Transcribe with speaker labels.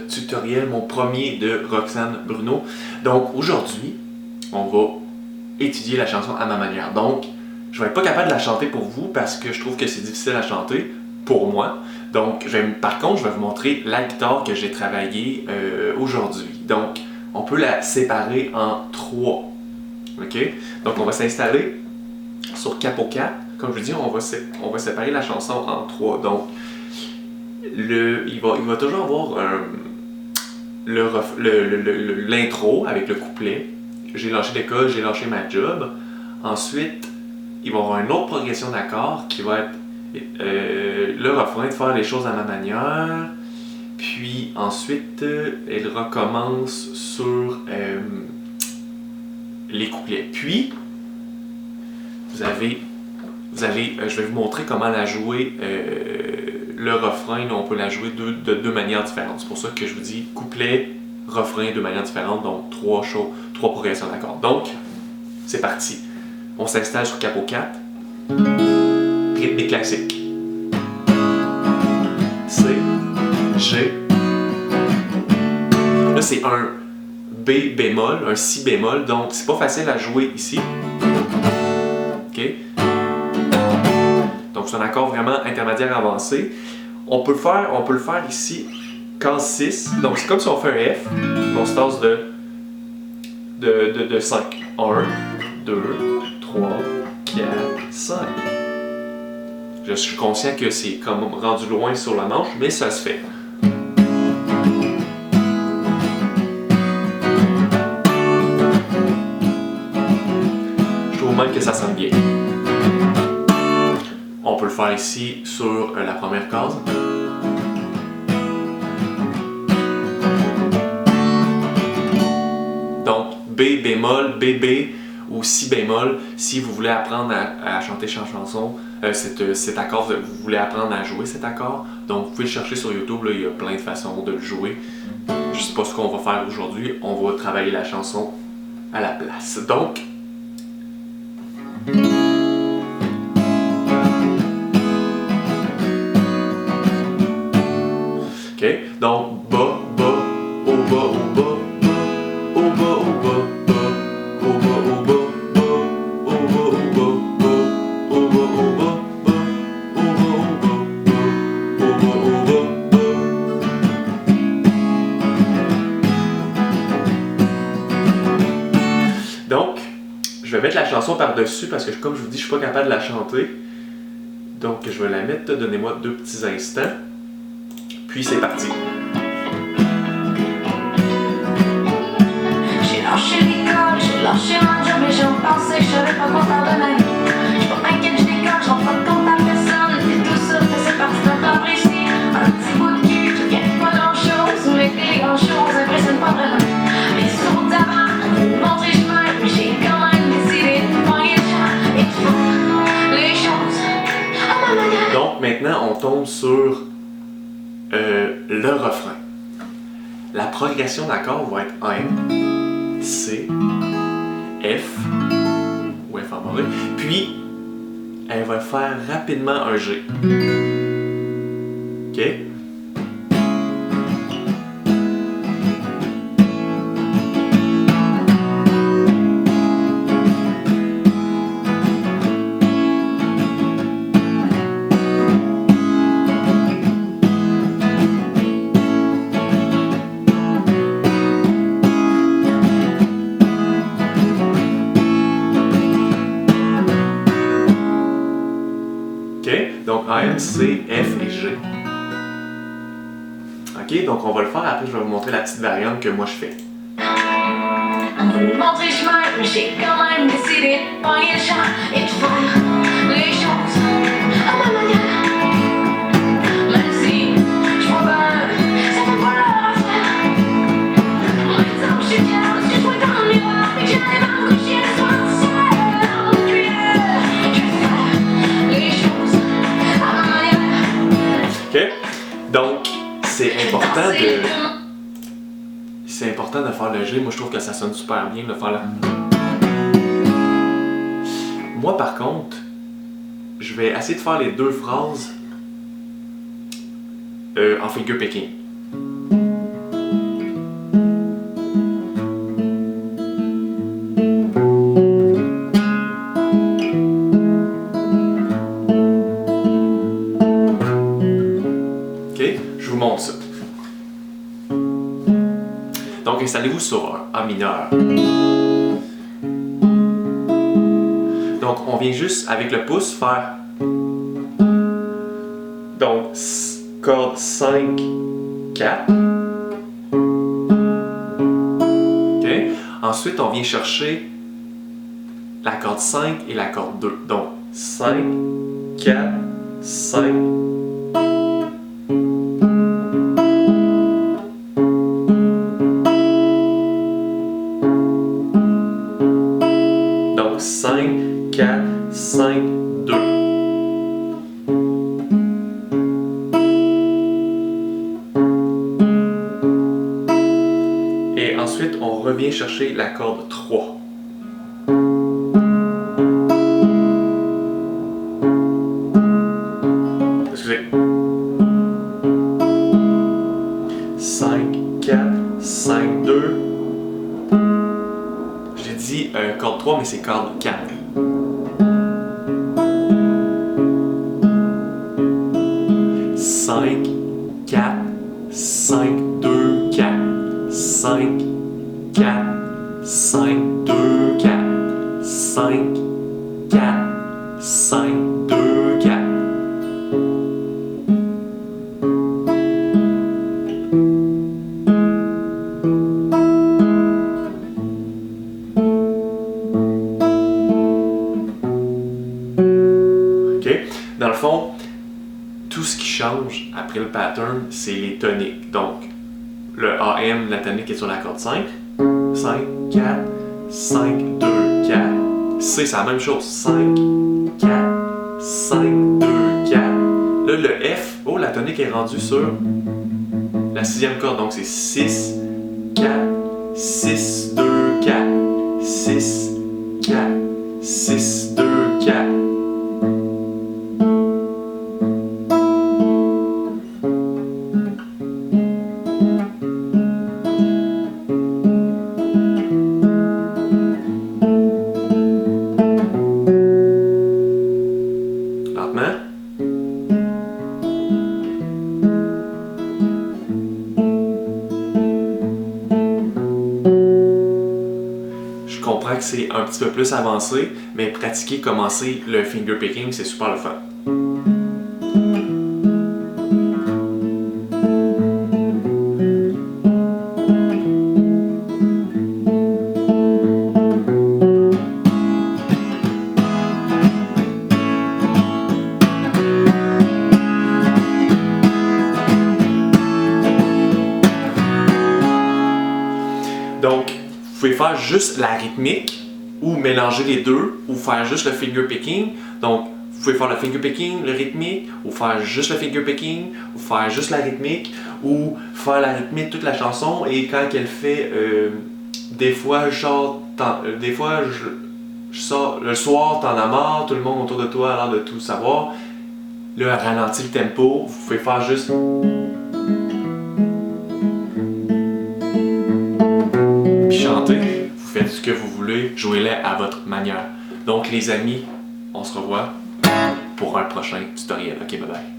Speaker 1: tutoriel, mon premier de Roxane Bruno. Donc aujourd'hui, on va étudier la chanson à ma manière. Donc, je vais être pas capable de la chanter pour vous parce que je trouve que c'est difficile à chanter pour moi. Donc, par contre, je vais vous montrer la guitare que j'ai travaillée aujourd'hui. Donc, on peut la séparer en 3. OK? Donc, on va s'installer sur Capo 4. Comme je vous dis, on va séparer la chanson en 3. Donc, il va toujours avoir l'intro avec le couplet. J'ai lâché l'école, j'ai lâché ma job. Ensuite, il va y avoir une autre progression d'accords qui va être le refrain de faire les choses à ma manière. Puis ensuite, elle recommence sur les couplets. Puis, je vais vous montrer comment la jouer. Le refrain, là, on peut la jouer de deux manières différentes. C'est pour ça que je vous dis couplet, refrain de manière différente, donc trois progressions d'accords. Donc, c'est parti. On s'installe sur Capo 4. Rythme classique. C, G. Là, c'est un B bémol, un Si bémol, donc c'est pas facile à jouer ici. OK? Donc, c'est un accord vraiment intermédiaire avancé. On peut le faire ici, case 6. Donc, c'est comme si on fait un F, on se tasse de 5. 1, 2, 3, 4, 5. Je suis conscient que c'est comme rendu loin sur la manche, mais ça se fait. Je trouve même que ça sonne bien. On peut le faire ici sur la première case. Donc, B bémol, BB ou Si bémol, si vous voulez apprendre à chanter chanson, cet accord, vous voulez apprendre à jouer cet accord, donc vous pouvez le chercher sur YouTube, là, il y a plein de façons de le jouer. Je sais pas ce qu'on va faire aujourd'hui, on va travailler la chanson à la place. Donc, OK, donc bas, bas, au bas, au bas, au bas, au bas, bas, au bas, au bas, bas, au bas, au bas, bas, au bas, au bas, bas, au bas, au bas, bas, au bas, au bas, bas. Donc, je vais mettre la chanson par-dessus parce que, comme je vous dis, je suis pas capable de la chanter. Donc, je vais la mettre, donnez-moi 2 petits instants. Puis c'est parti.
Speaker 2: J'ai lâché l'école, j'ai lâché ma job, mais j'ai pensé que je savais pas quoi faire de ma vie. J'suis pas inquiète, j'décolle, j'rends pas de compte à personne. Et tout ça, c'est parti d'un temps précis. Un petit bout de cul qui gagne pas grand chose, mais que les grandes choses impressionnent pas vraiment. Les sourds d'avant m'ont montré chemin, mais j'ai quand même décidé de pogner le champ et de faire les choses à ma manière.
Speaker 1: Donc maintenant, on tombe sur le refrain. La progression d'accords va être A, C, F ou F en mauvais. Puis, elle va faire rapidement un G. OK? Donc AM, C, F et G. Ok, donc on va le faire, après je vais vous montrer la petite variante que moi je fais.
Speaker 2: On veut me montrer chemin, mais j'ai quand même décidé de pogner le champ et de faire les choses à ma manière. Même si je vois bien, ça fait pas l'heure à faire. En disant que je suis fière, parce que je vois dans le miroir et que j'arrive à me coucher le soir seul dans une cuillère. Je vais faire les choses à ma manière.
Speaker 1: Ok, donc c'est important de faire le G. Moi je trouve que ça sonne super bien de faire le. Moi par contre, je vais essayer de faire les deux phrases en figure picking. Donc installez-vous sur un A mineur. Donc on vient juste avec le pouce faire donc corde 5, 4. OK. Ensuite on vient chercher la corde 5 et la corde 2. Donc 5, 4, 5. Donc 5, 4, 5, 2. Et ensuite, on revient chercher la corde 3. Excusez. 5, 4, 5, 2. J'ai dit corde 3, mais c'est corde 4. Cinq, 4, 5, 2, 4. 5, 4, 5, 2, 4. 5, 4, 5, 2, 4. OK? Dans le fond, tout ce qui change après le pattern, c'est les toniques. Donc, le AM, la tonique est sur la corde 5. 5, 4, 5, 2, 4. C, c'est la même chose. 5, 4, 5, 2, 4. Là, le F, oh, la tonique est rendue sur la 6e corde. Donc, c'est 6, 4, 6, 2, 4. 6, 4, 6, 2, 4. Lentement. Je comprends que c'est un petit peu plus avancé, mais pratiquer, commencer le finger picking, c'est super le fun. Donc, vous pouvez faire juste la rythmique ou mélanger les deux ou faire juste le finger picking. Donc, vous pouvez faire le finger picking, le rythmique, ou faire juste le finger picking, ou faire juste la rythmique, ou faire la rythmique toute la chanson. Et quand elle fait, des fois, genre, des fois, je sors le soir, t'en as marre, tout le monde autour de toi a l'air de tout savoir. Là, ralentit le tempo. Vous pouvez faire juste. Chantez, vous faites ce que vous voulez, jouez-les à votre manière. Donc les amis, on se revoit pour un prochain tutoriel. Ok, bye bye.